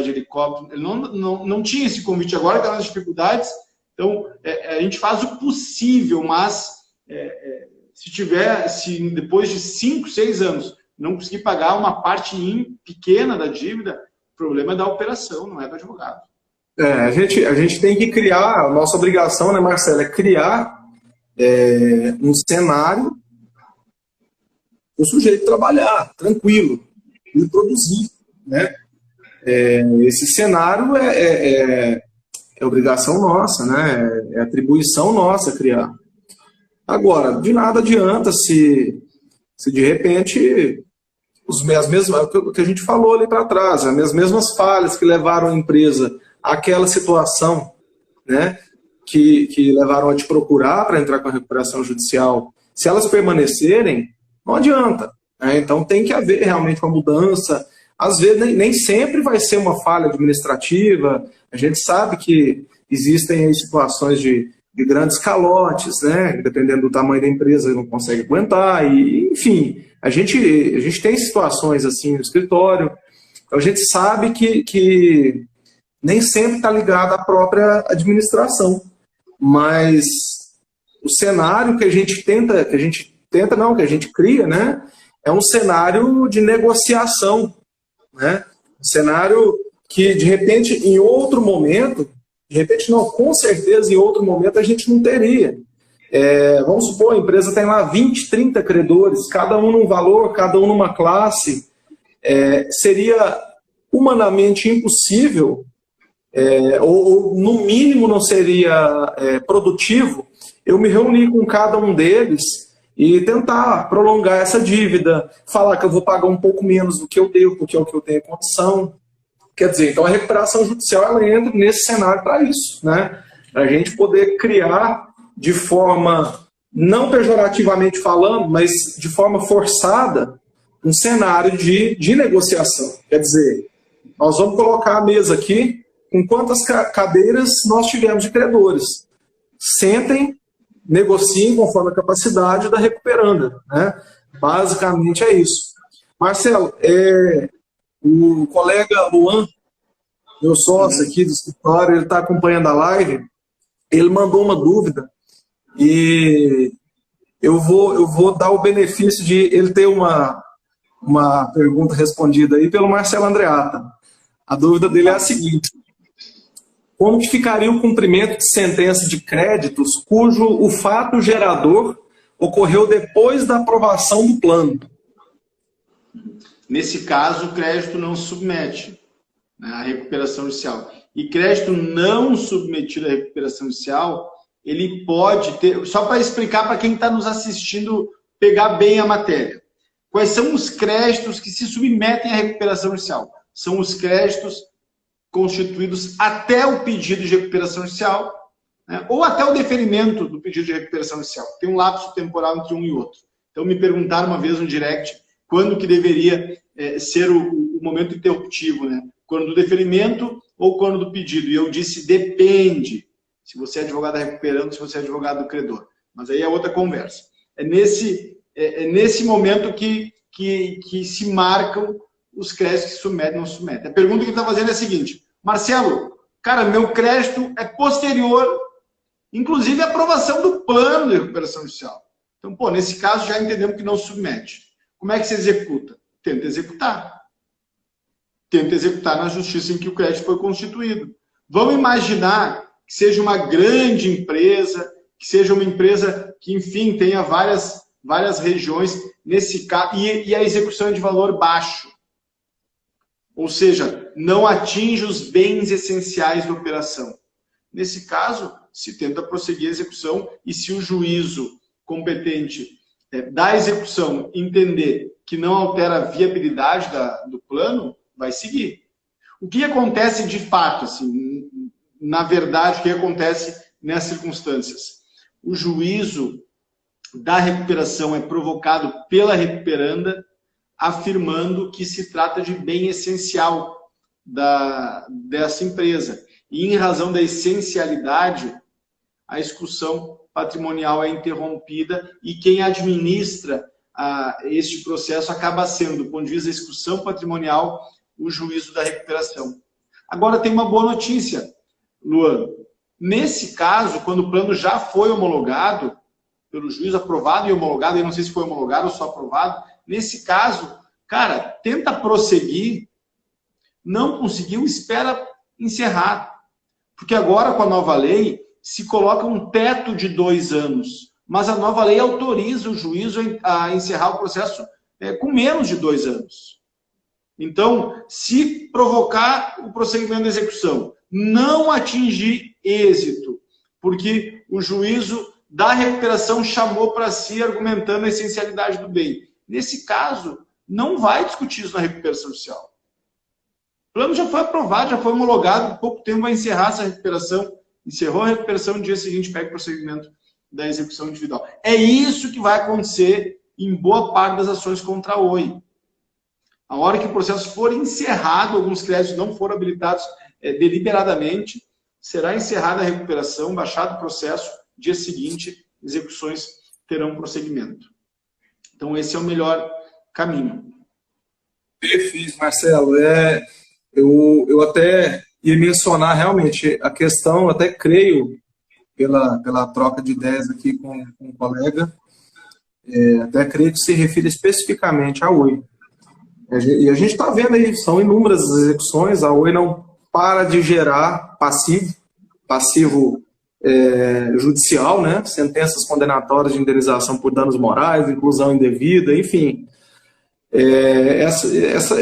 de helicóptero. Ele não tinha esse convite. Agora está nas dificuldades, então a gente faz o possível, mas se depois de 5, 6 anos não conseguir pagar uma parte pequena da dívida, o problema é da operação, não é do advogado. A gente tem que criar, a nossa obrigação, né, Marcelo, é criar um cenário para o sujeito trabalhar, tranquilo, e produzir, né? Esse cenário é obrigação nossa, né? É atribuição nossa criar. Agora, de nada adianta se de repente o que a gente falou ali para trás, as mesmas falhas que levaram a empresa àquela situação, né? Que levaram a te procurar para entrar com a recuperação judicial, se elas permanecerem, não adianta. Então tem que haver realmente uma mudança. Às vezes nem sempre vai ser uma falha administrativa. A gente sabe que existem aí situações de grandes calotes, né? Dependendo do tamanho da empresa, não consegue aguentar. Enfim, a gente tem situações assim no escritório. A gente sabe que nem sempre está ligado à própria administração. Mas o cenário que a gente cria, né? É um cenário de negociação, né? Um cenário que, de repente, em outro momento, com certeza, em outro momento a gente não teria. Vamos supor, a empresa tem lá 20, 30 credores, cada um num valor, cada um numa classe. Seria humanamente impossível, ou no mínimo não seria produtivo, eu me reunir com cada um deles e tentar prolongar essa dívida, falar que eu vou pagar um pouco menos do que eu devo, porque é o que eu tenho condição. Quer dizer, então a recuperação judicial ela entra nesse cenário para isso, né? Para a gente poder criar de forma, não pejorativamente falando, mas de forma forçada, um cenário de negociação. Quer dizer, nós vamos colocar a mesa aqui com quantas cadeiras nós tivemos de credores. Sentem, negociem conforme a capacidade da recuperanda, né? Basicamente é isso. Marcelo, o colega Luan, meu sócio aqui do escritório, ele está acompanhando a live, ele mandou uma dúvida e eu vou dar o benefício de ele ter uma pergunta respondida aí pelo Marcelo Andreata. A dúvida dele é a seguinte: como que ficaria o cumprimento de sentença de créditos cujo o fato gerador ocorreu depois da aprovação do plano? Nesse caso, o crédito não submete, né, à recuperação judicial. E crédito não submetido à recuperação judicial, ele pode ter... Só para explicar para quem está nos assistindo, pegar bem a matéria. Quais são os créditos que se submetem à recuperação judicial? São os créditos constituídos até o pedido de recuperação judicial, né, ou até o deferimento do pedido de recuperação judicial. Tem um lapso temporal entre um e outro. Então, me perguntaram uma vez no direct quando que deveria ser o momento interruptivo, né? Quando do deferimento ou quando do pedido. E eu disse, depende. Se você é advogado recuperando, se você é advogado credor. Mas aí é outra conversa. É nesse momento que se marcam os créditos que submetem ou não submetem. A pergunta que ele está fazendo é a seguinte: Marcelo, cara, meu crédito é posterior, inclusive a aprovação do plano de recuperação judicial. Então, pô, nesse caso já entendemos que não submete. Como é que se executa? Tenta executar. Tenta executar na justiça em que o crédito foi constituído. Vamos imaginar que seja uma grande empresa, que seja uma empresa que, enfim, tenha várias regiões, nesse caso, e a execução é de valor baixo. Ou seja, não atinge os bens essenciais da operação. Nesse caso, se tenta prosseguir a execução e se o juízo competente da execução entender que não altera a viabilidade do plano, vai seguir. O que acontece de fato, assim, na verdade, o que acontece nessas circunstâncias? O juízo da recuperação é provocado pela recuperanda, afirmando que se trata de bem essencial dessa empresa. E em razão da essencialidade, a execução patrimonial é interrompida e quem administra este processo acaba sendo, do ponto de vista da execução patrimonial, o juízo da recuperação. Agora tem uma boa notícia, Luan. Nesse caso, quando o plano já foi homologado, pelo juiz aprovado e homologado, eu não sei se foi homologado ou só aprovado, nesse caso, cara, tenta prosseguir, não conseguiu, espera encerrar. Porque agora, com a nova lei, se coloca um teto de 2 anos, mas a nova lei autoriza o juízo a encerrar o processo com menos de 2 anos. Então, se provocar o prosseguimento da execução, não atingir êxito, porque o juízo da recuperação chamou para si, argumentando a essencialidade do bem. Nesse caso, não vai discutir isso na recuperação judicial. O plano já foi aprovado, já foi homologado, em pouco tempo vai encerrar essa recuperação. Encerrou a recuperação, no dia seguinte pega o prosseguimento da execução individual. É isso que vai acontecer em boa parte das ações contra a OI. A hora que o processo for encerrado, alguns créditos não foram habilitados deliberadamente, será encerrada a recuperação, baixado o processo, dia seguinte, execuções terão prosseguimento. Então, esse é o melhor caminho. Perfeito, Marcelo. Eu até ia mencionar realmente a questão, até creio, pela troca de ideias aqui com um colega, até creio que se refere especificamente à OI. E a gente está vendo aí, são inúmeras execuções, a OI não para de gerar passivo judicial, né? Sentenças condenatórias de indenização por danos morais, inclusão indevida, enfim.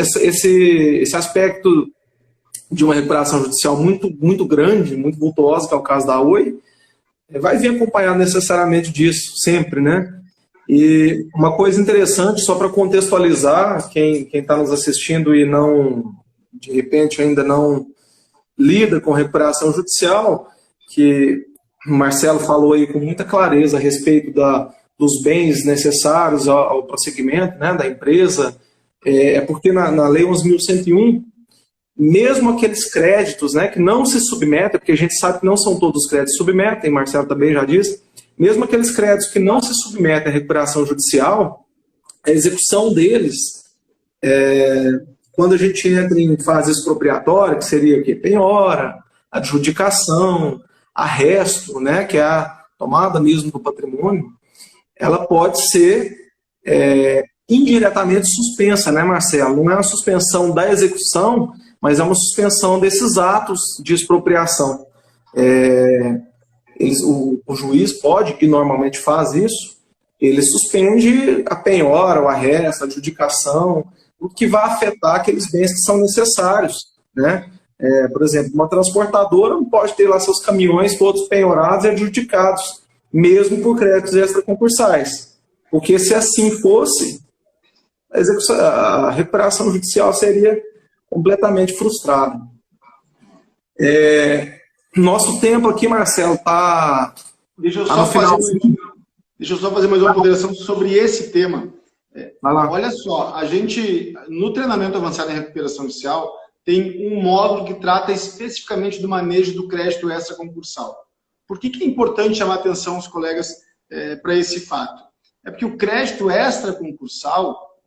Esse aspecto de uma recuperação judicial muito grande, muito vultuosa, que é o caso da OI, vai vir acompanhado necessariamente disso, sempre, né? E uma coisa interessante, só para contextualizar, quem está nos assistindo e não, de repente, ainda não lida com recuperação judicial, que o Marcelo falou aí com muita clareza a respeito dos bens necessários ao prosseguimento, né, da empresa, porque na Lei 11.101, mesmo aqueles créditos, né, que não se submetem, porque a gente sabe que não são todos os créditos que submetem, Marcelo também já disse, mesmo aqueles créditos que não se submetem à recuperação judicial, a execução deles, quando a gente entra em fase expropriatória, que seria o quê? Penhora, adjudicação, arresto, né, que é a tomada mesmo do patrimônio, ela pode ser indiretamente suspensa, né, Marcelo? Não é uma suspensão da execução, mas é uma suspensão desses atos de expropriação. O juiz pode, e normalmente faz isso, ele suspende a penhora, o arresto, a adjudicação, o que vai afetar aqueles bens que são necessários, né? Por exemplo, uma transportadora não pode ter lá seus caminhões todos penhorados e adjudicados, mesmo por créditos extraconcursais. Porque se assim fosse, a recuperação judicial seria completamente frustrada. Nosso tempo aqui, Marcelo, está Deixa eu no final. Deixa eu só fazer mais uma ponderação sobre esse tema. Vai lá. Olha só, a gente, no treinamento avançado em recuperação judicial, tem um módulo que trata especificamente do manejo do crédito extra concursal. Por que é importante chamar a atenção os colegas para esse fato? É porque o crédito extra concursal,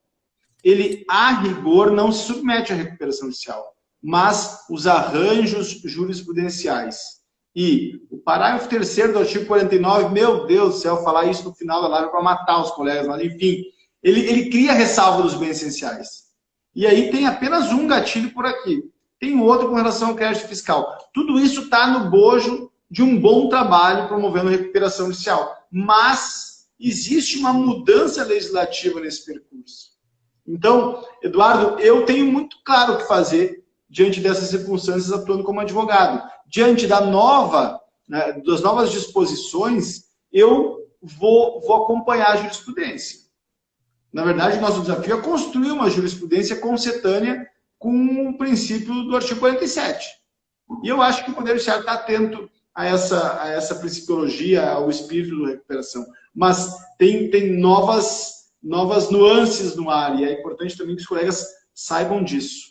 ele, a rigor, não se submete à recuperação judicial, mas os arranjos jurisprudenciais. E o parágrafo 3º do artigo 49, meu Deus do céu, falar isso no final da live para matar os colegas, mas enfim, ele cria a ressalva dos bens essenciais. E aí tem apenas um gatilho por aqui. Tem outro com relação ao crédito fiscal. Tudo isso está no bojo de um bom trabalho promovendo a recuperação judicial. Mas existe uma mudança legislativa nesse percurso. Então, Eduardo, eu tenho muito claro o que fazer diante dessas circunstâncias atuando como advogado. Diante das novas disposições, eu vou acompanhar a jurisprudência. Na verdade, o nosso desafio é construir uma jurisprudência concetânea com o princípio do artigo 47. E eu acho que o Poder Judiciário está atento a essa principiologia, ao espírito da recuperação. Mas tem novas nuances no ar, e é importante também que os colegas saibam disso.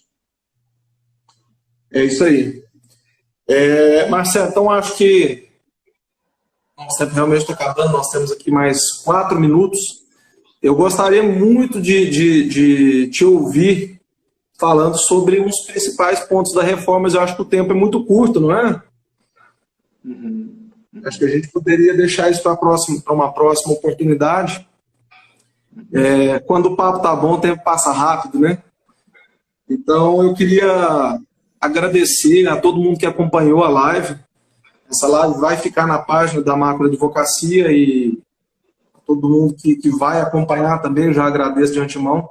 É isso aí. Marcelo, então acho que nosso tempo realmente está acabando, nós temos aqui mais 4 minutos. Eu gostaria muito de te ouvir falando sobre os principais pontos da reforma, mas eu acho que o tempo é muito curto, não é? Uhum. Acho que a gente poderia deixar isso para uma próxima oportunidade. Quando o papo tá bom, o tempo passa rápido, né? Então, eu queria agradecer a todo mundo que acompanhou a live. Essa live vai ficar na página da Macro Advocacia e todo mundo que vai acompanhar também, eu já agradeço de antemão.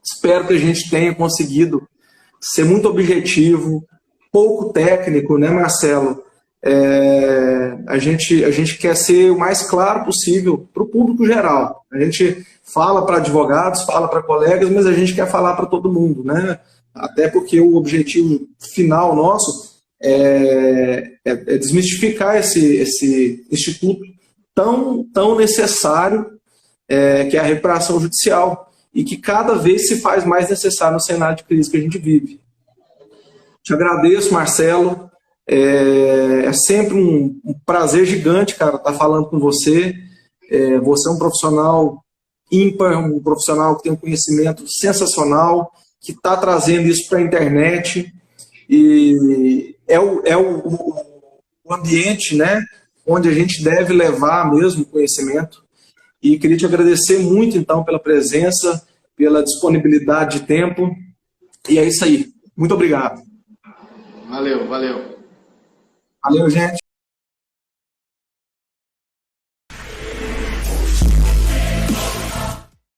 Espero que a gente tenha conseguido ser muito objetivo, pouco técnico, né, Marcelo? A gente quer ser o mais claro possível para o público geral. A gente fala para advogados, fala para colegas, mas a gente quer falar para todo mundo, né? Até porque o objetivo final nosso é desmistificar esse instituto tão necessário que é a recuperação judicial e que cada vez se faz mais necessário no cenário de crise que a gente vive. Te agradeço, Marcelo. É sempre um prazer gigante, cara, estar falando com você. Você é um profissional ímpar, um profissional que tem um conhecimento sensacional, que está trazendo isso para a internet. E é o ambiente, né, onde a gente deve levar mesmo conhecimento. E queria te agradecer muito, então, pela presença, pela disponibilidade de tempo. E é isso aí. Muito obrigado. Valeu. Valeu, gente.